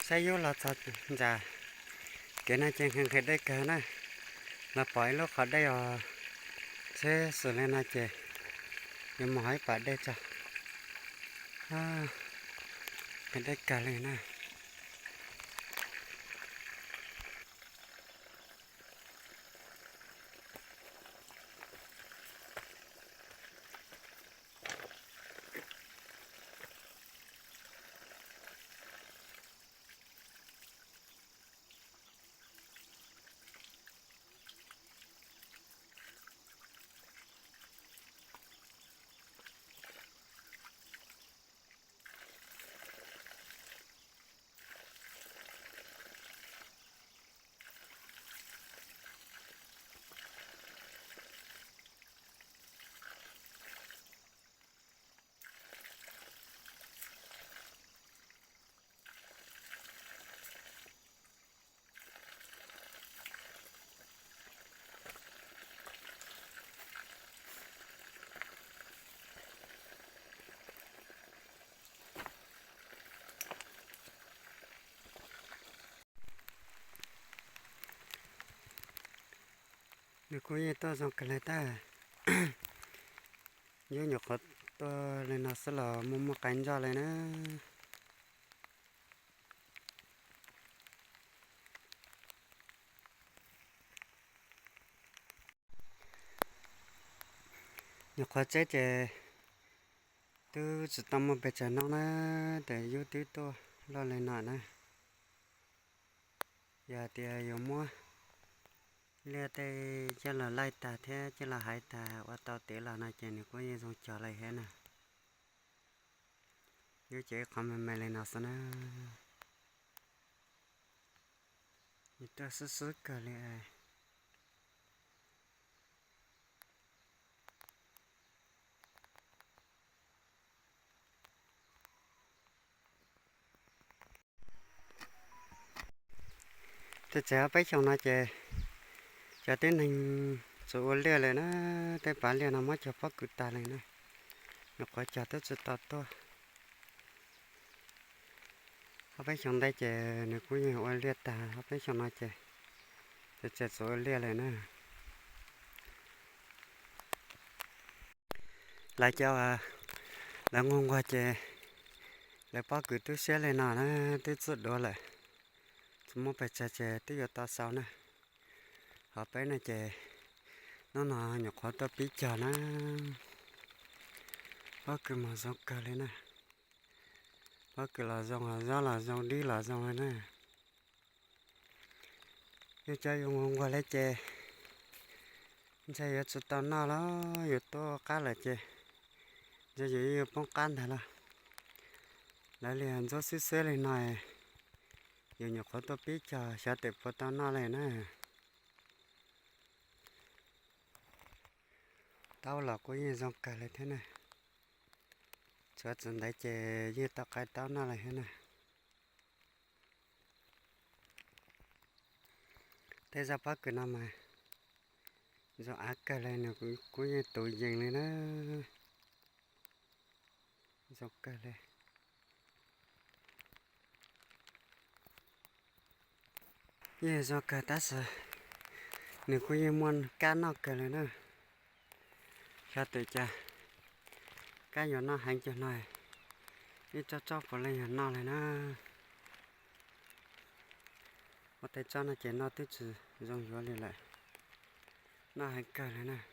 ใช้ยุเราจะเกิดน่าจะเห็นได้เกินนะเราปล่อยลูกเขาได้ใช้ส่วนน่าจะยังหมายปัดได้จ้ะเห็นได้เกินเลยนะนี่คุยตัวสองกันเลยแต่ยืนอยู่ขดตัวเลยนะสลอมุมกันจอเลยนะอยู่ขดเจ๊ตัวจะทำมาเป็นน้องนะแต่อยู่ตัวรอเลยหน่อยนะอย่าเตียอยู่มัวเรียกแต่จะละไล่ตาแท้จะละหายตาว่าตาเตะละน่าจะนี่ก็ยังส่งจออะไรแค่น่ะอยู่เจ๊คำมันเลยนะสนะนี่ตัวสุดๆกันเลยจะเจอไปชมนะเจจะเต้นหนึ่งสูบเลี้ยเลยนะแต่ป่าเลี้ยน้ำมันจะพักกุตาเลยนะแล้วก็จะต้องสุดตัวเขาไปชมได้เจเนี่ยกูยังว่าเลี้ยตาเขาไปชมนะเจจะสูบเลี้ยเลยนะหลายเจ้าแล้วงงว่าเจแล้วพักกุตัวเสียเลยนะตัวสุดโดนเลยสมมติไปเจตัวอยู่ต่อเสานะเขาไปนะเจnó nhỏ khó ta biết chờ nó bác cứ mà giống cả lên này bác cứ là dòng đi là dòng này nè cái chơi dùng qua lấy chè chơi ở chỗ tao nó ở to cá là chè chơi gì bóng can thế là lại liền cho xíu lên này nhiều nhỏ khó ta biết chờ sẽ tiếp vào tao nó này nè tao là có gì giống cả lại thế này cho chân đấy chè như tao cái tao nó lại thế này thế ra bắt cái nào mà do ác cái này nó cũng có gì tụi dừng lên đó do cái này như do cái ta sợ nếu có gì muốn cá nó cái này nữa cho tự cha cái nhỏ nó hành cho này đi cho vào lên nó này nó có thể cho nó chỉ nó tích dùng vô liền lại nó hành cả này nè